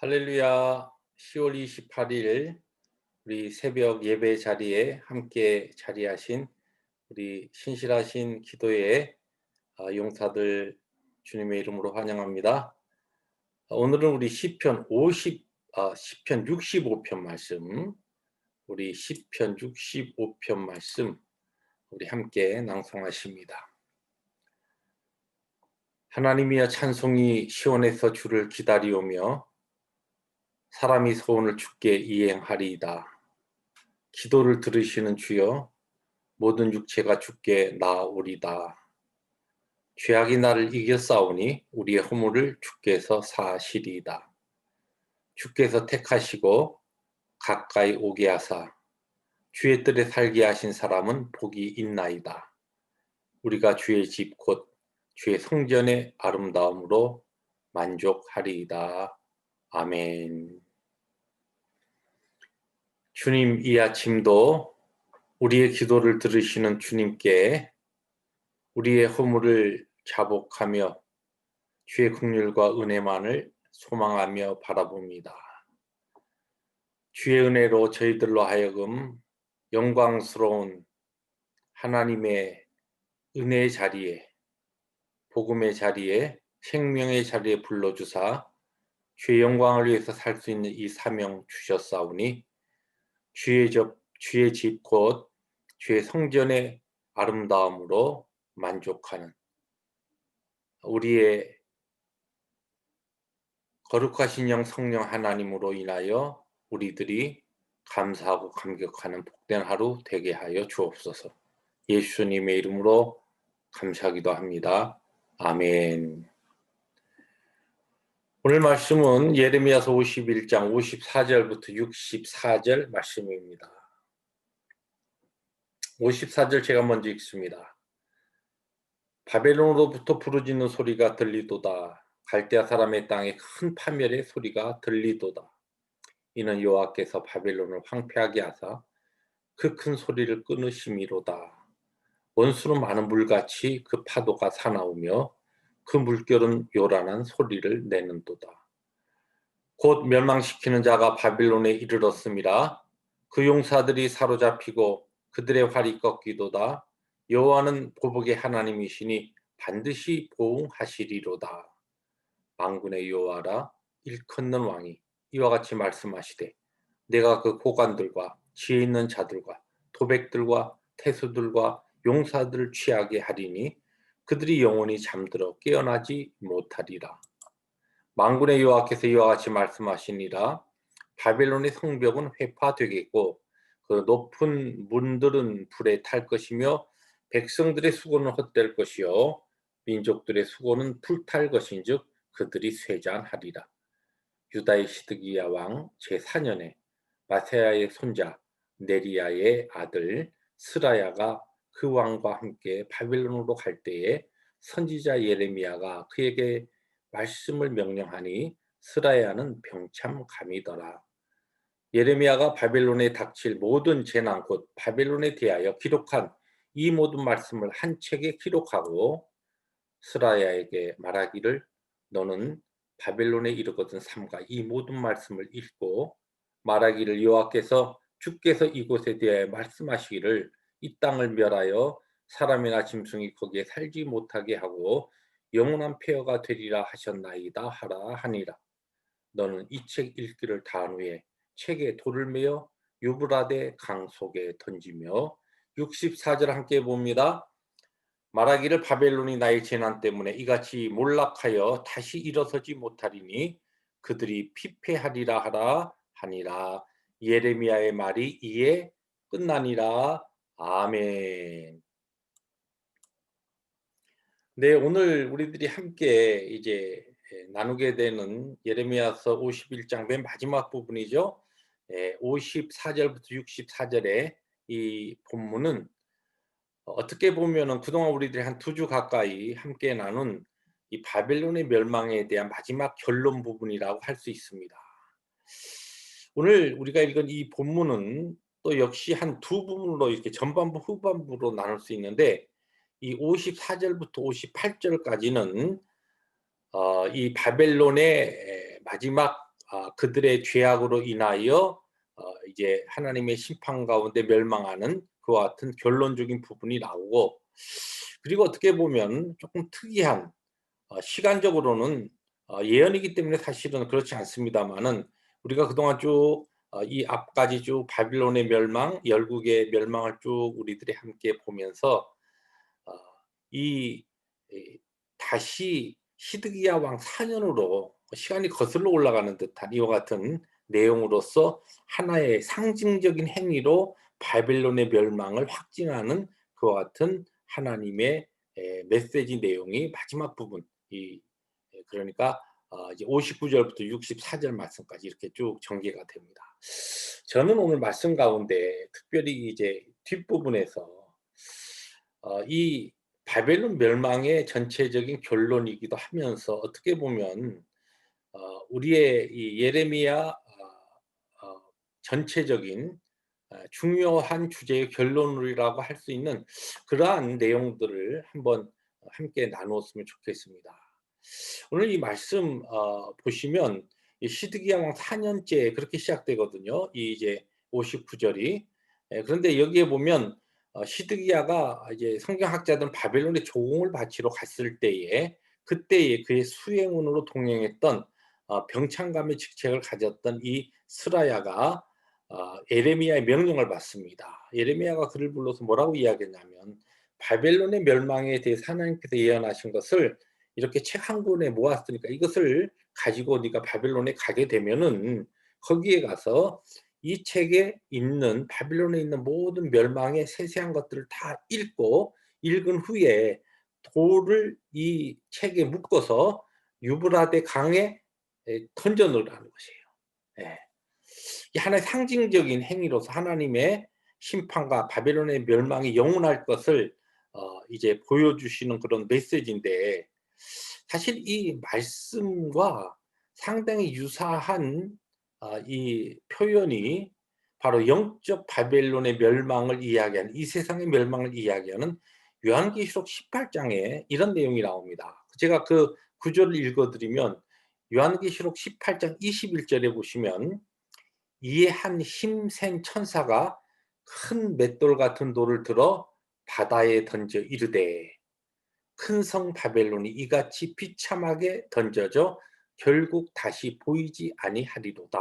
할렐루야. 10월 28일 우리 새벽 예배 자리에 함께 자리하신 우리 신실하신 기도의 용사들 주님의 이름으로 환영합니다. 오늘은 우리 시편 65편 말씀, 우리 시편 65편 말씀 우리 함께 낭송하십니다. 하나님이여, 찬송이 시온에서 주를 기다리오며 사람이 소원을 주께 이행하리이다. 기도를 들으시는 주여, 모든 육체가 주께 나아오리다. 죄악이 나를 이겼사오니 우리의 허물을 주께서 사하시리이다. 주께서 택하시고 가까이 오게 하사 주의 뜰에 살게 하신 사람은 복이 있나이다. 우리가 주의 집 곧 주의 성전의 아름다움으로 만족하리이다. 아멘. 주님, 이 아침도 우리의 기도를 들으시는 주님께 우리의 허물을 자복하며 주의 긍휼과 은혜만을 소망하며 바라봅니다. 주의 은혜로 저희들로 하여금 영광스러운 하나님의 은혜의 자리에, 복음의 자리에, 생명의 자리에 불러주사 주의 영광을 위해서 살 수 있는 이 사명 주셨사오니 주의 집 곧 주의 성전의 아름다움으로 만족하는 우리의 거룩하신 영 성령 하나님으로 인하여 우리들이 감사하고 감격하는 복된 하루 되게 하여 주옵소서. 예수님의 이름으로 감사하기도 합니다. 아멘. 오늘 말씀은 예레미야서 51장 54절부터 64절 말씀입니다. 54절 제가 먼저 읽습니다. 바벨론으로부터 부르짖는 소리가 들리도다. 갈대아 사람의 땅에 큰 파멸의 소리가 들리도다. 이는 여호와께서 바벨론을 황폐하게 하사 그 큰 소리를 끊으심이로다. 원수는 많은 물같이 그 파도가 사나우며 그 물결은 요란한 소리를 내는도다. 곧 멸망시키는 자가 바벨론에 이르렀음이라. 그 용사들이 사로잡히고 그들의 활이 꺾이도다. 여호와는 보복의 하나님이시니 반드시 보응하시리로다. 만군의 여호와라, 일컫는 왕이 이와 같이 말씀하시되, 내가 그 고관들과 지혜 있는 자들과 도백들과 태수들과 용사들을 취하게 하리니 그들이 영원히 잠들어 깨어나지 못하리라. 만군의 여호와께서 이와 같이 말씀하시니라. 바벨론의 성벽은 회파되겠고 그 높은 문들은 불에 탈 것이며 백성들의 수고는 헛될 것이요 민족들의 수고는 불탈 것인즉 그들이 쇠잔하리라. 유다의 시드기야 왕 제4년에 마세야의 손자 네리야의 아들 스라야가 그 왕과 함께 바벨론으로 갈 때에 선지자 예레미야가 그에게 말씀을 명령하니 스라야는 병참감이더라. 예레미야가 바벨론에 닥칠 모든 재난 곧 바벨론에 대하여 기록한 이 모든 말씀을 한 책에 기록하고 스라야에게 말하기를, 너는 바벨론에 이르거든 삼가 이 모든 말씀을 읽고 말하기를, 여호와께서 주께서 이곳에 대하여 말씀하시기를 이 땅을 멸하여 사람이나 짐승이 거기에 살지 못하게 하고 영원한 폐허가 되리라 하셨나이다 하라 하니라. 너는 이 책 읽기를 다한 후에 책에 돌을 메어 유브라데 강 속에 던지며 64절 함께 봅니다. 말하기를, 바벨론이 나의 재난 때문에 이같이 몰락하여 다시 일어서지 못하리니 그들이 피폐하리라 하라 하니라. 예레미야의 말이 이에 끝나니라. 아멘. 네, 오늘 우리들이 함께 이제 나누게 되는 예레미야서 51장 맨 마지막 부분이죠. 54절부터 64절의 이 본문은 어떻게 보면은 그동안 우리들이 한 2주 가까이 함께 나눈 이 바벨론의 멸망에 대한 마지막 결론 부분이라고 할 수 있습니다. 오늘 우리가 읽은 이 본문은 또 역시 한 두 부분으로 이렇게 전반부, 후반부로 나눌 수 있는데, 이 54절부터 58절까지는 이 바벨론의 마지막 그들의 죄악으로 인하여 이제 하나님의 심판 가운데 멸망하는 그와 같은 결론적인 부분이 나오고, 그리고 어떻게 보면 조금 특이한, 시간적으로는 예언이기 때문에 사실은 그렇지 않습니다마는, 우리가 그동안 쭉 이 앞까지 쭉 바빌론의 멸망, 열국의 멸망을 쭉 우리들이 함께 보면서 어 이 다시 시드기야 왕 4 년으로 시간이 거슬러 올라가는 듯한 이와 같은 내용으로서 하나의 상징적인 행위로 바벨론의 멸망을 확증하는 그와 같은 하나님의 메시지 내용이 마지막 부분, 이 그러니까 이제 59 절부터 64절 말씀까지 이렇게 쭉 전개가 됩니다. 저는 오늘 말씀 가운데 특별히 이제 뒷부분에서 이 바벨론 멸망의 전체적인 결론이기도 하면서, 어떻게 보면 우리의 이 예레미야 전체적인 중요한 주제의 결론이라고 할 수 있는 그러한 내용들을 한번 함께 나누었으면 좋겠습니다. 오늘 이 말씀 보시면 이 시드기야 왕 4 년째 그렇게 시작되거든요. 이 이제 59 절이. 그런데 여기에 보면 시드기야가 이제 성경학자들은 바벨론에 조공을 바치러 갔을 때에, 그때에 그의 수행원으로 동행했던 병창감의 직책을 가졌던 이 스라야가 예레미야의 명령을 받습니다. 예레미야가 그를 불러서 뭐라고 이야기했냐면, 바벨론의 멸망에 대해서 하나님께서 예언하신 것을 이렇게 책 한 권에 모았으니까 이것을 가지고 네가 바벨론에 가게 되면은 거기에 가서 이 책에 있는 바벨론에 있는 모든 멸망의 세세한 것들을 다 읽고, 읽은 후에 돌을 이 책에 묶어서 유브라데 강에 던져 놓으라는 것이에요. 예. 이 하나의 상징적인 행위로서 하나님의 심판과 바벨론의 멸망이 영원할 것을 이제 보여주시는 그런 메시지인데, 사실 이 말씀과 상당히 유사한 이 표현이 바로 영적 바벨론의 멸망을 이야기하는, 이 세상의 멸망을 이야기하는 요한계시록 18 장에 이런 내용이 나옵니다. 제가 그 구절을 읽어 드리면, 요한계시록 18장 21 절에 보시면, 이에 한 힘센 천사가 큰 맷돌 같은 돌을 들어 바다에 던져 이르되, 큰 성 바벨론이 이같이 비참하게 던져져 결국 다시 보이지 아니하리로다.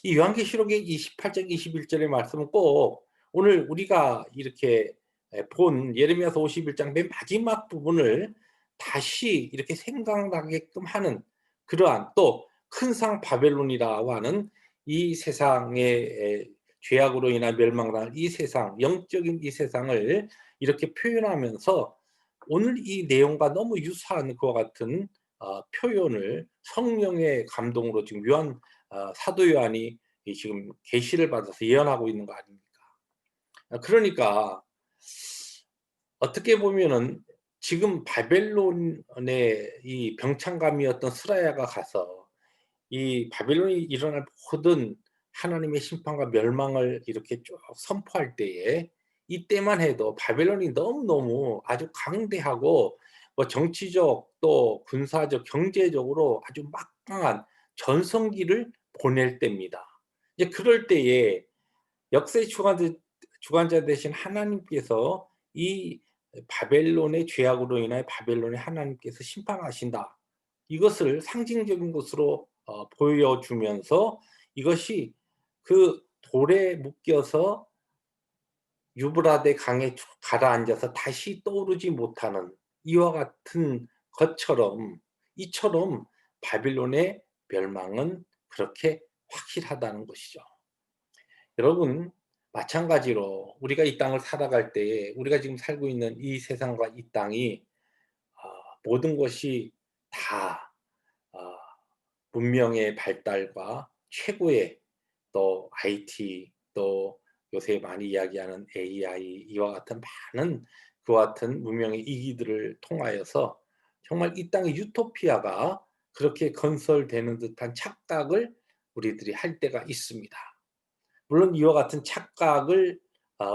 이 요한계시록의 이 18장 21절의 말씀은 꼭 오늘 우리가 이렇게 본 예레미야서 51장 맨 마지막 부분을 다시 이렇게 생각나게끔 하는, 그러한 또 큰 상 바벨론이라고 하는 이 세상의 죄악으로 인한 멸망당할 이 세상, 영적인 이 세상을 이렇게 표현하면서 오늘 이 내용과 너무 유사한 그와 같은 표현을 성령의 감동으로 지금 사도 요한이 이 지금 계시를 받아서 예언하고 있는 거 아닙니까? 그러니까 어떻게 보면은 지금 바벨론의 이 병창감이었던 스라야가 가서 이 바벨론이 일어날 모든 하나님의 심판과 멸망을 이렇게 쭉 선포할 때에, 이때만 해도 바벨론이 너무너무 아주 강대하고 뭐 정치적 또 군사적 경제적으로 아주 막강한 전성기를 보낼 때입니다. 이제 그럴 때에 역사의 주관자 되신 하나님께서 이 바벨론의 죄악으로 인하여 바벨론의 하나님께서 심판하신다, 이것을 상징적인 것으로 보여주면서, 이것이 그 돌에 묶여서 유브라데 강에 가라앉아서 다시 떠오르지 못하는 이와 같은 것처럼, 이처럼 바빌론의 멸망은 그렇게 확실하다는 것이죠. 여러분, 마찬가지로 우리가 이 땅을 살아갈 때에 우리가 지금 살고 있는 이 세상과 이 땅이 모든 것이 다 문명의 발달과 최고의 또 IT, 또 요새 많이 이야기하는 AI, 이와 같은 많은 그와 같은 문명의 이기들을 통하여서 정말 이 땅의 유토피아가 그렇게 건설되는 듯한 착각을 우리들이 할 때가 있습니다. 물론 이와 같은 착각을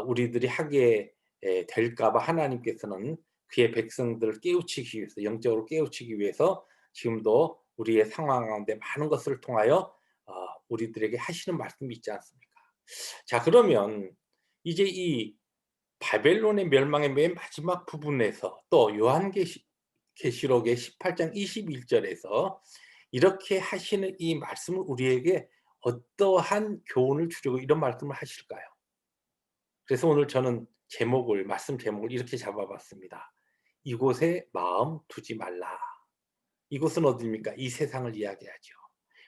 우리들이 하게 될까 봐 하나님께서는 그의 백성들을 깨우치기 위해서, 영적으로 깨우치기 위해서 지금도 우리의 상황 가운데 많은 것을 통하여 우리들에게 하시는 말씀이 있지 않습니까? 자, 그러면 이제 이 바벨론의 멸망의 맨 마지막 부분에서 또 계시록의 18장 21절에서 이렇게 하시는 이 말씀을 우리에게 어떠한 교훈을 주려고 이런 말씀을 하실까요? 그래서 오늘 저는 말씀 제목을 이렇게 잡아봤습니다. 이곳에 마음 두지 말라. 이곳은 어디입니까? 이 세상을 이야기하죠.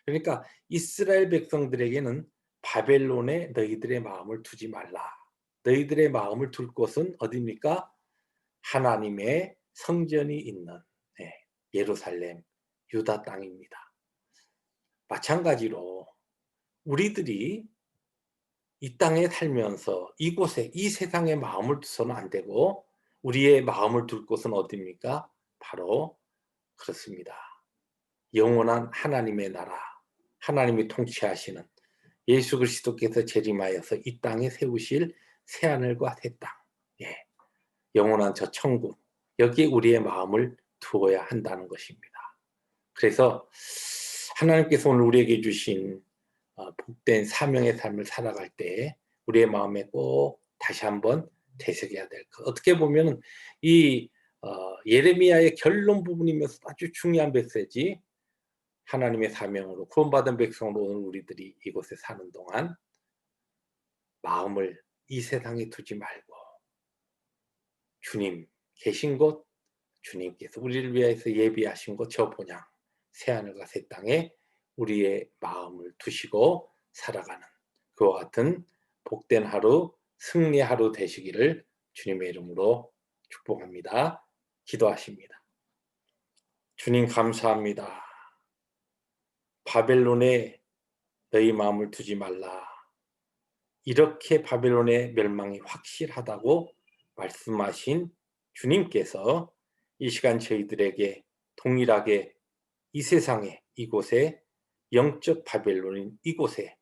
그러니까 이스라엘 백성들에게는 바벨론에 너희들의 마음을 두지 말라. 너희들의 마음을 둘 곳은 어디입니까? 하나님의 성전이 있는 예루살렘, 유다 땅입니다. 마찬가지로 우리들이 이 땅에 살면서 이곳에 이 세상에 마음을 두서는 안 되고 우리의 마음을 둘 곳은 어디입니까? 바로 그렇습니다. 영원한 하나님의 나라, 하나님이 통치하시는 예수 그리스도께서 재림하여서 이 땅에 세우실 새하늘과 새 땅, 영원한 저 천국, 여기에 우리의 마음을 두어야 한다는 것입니다. 그래서 하나님께서 오늘 우리에게 주신 복된 사명의 삶을 살아갈 때 우리의 마음에 꼭 다시 한번 되새겨야 될 것. 어떻게 보면 이 예레미야의 결론 부분이면서 아주 중요한 메시지, 하나님의 사명으로 구원받은 백성으로 오늘 우리들이 이곳에 사는 동안 마음을 이 세상에 두지 말고 주님 계신 곳, 주님께서 우리를 위해서 예비하신 곳 저 본향 새하늘과 새 땅에 우리의 마음을 두시고 살아가는 그와 같은 복된 하루, 승리 하루 되시기를 주님의 이름으로 축복합니다. 기도하십니다. 주님 감사합니다. 바벨론에 너희 마음을 두지 말라. 이렇게 바벨론의 멸망이 확실하다고 말씀하신 주님께서 이 시간 저희들에게 동일하게 이 세상에 이곳에 영적 바벨론인 이곳에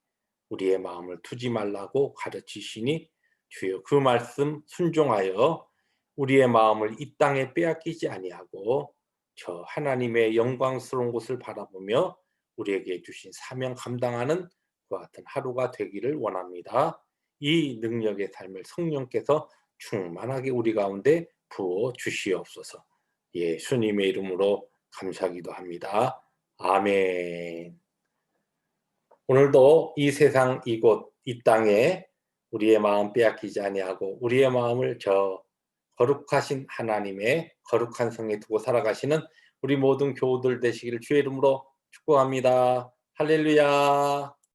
우리의 마음을 두지 말라고 가르치시니 주여 그 말씀 순종하여 우리의 마음을 이 땅에 빼앗기지 아니하고 저 하나님의 영광스러운 곳을 바라보며 우리에게 주신 사명 감당하는 그와 같은 하루가 되기를 원합니다. 이 능력의 삶을 성령께서 충만하게 우리 가운데 부어 주시옵소서. 예수님의 이름으로 감사하기도 합니다. 아멘. 오늘도 이 세상 이곳 이 땅에 우리의 마음 빼앗기지 아니하고 우리의 마음을 저 거룩하신 하나님의 거룩한 성에 두고 살아가시는 우리 모든 교우들 되시기를 주의 이름으로 축복합니다. 할렐루야.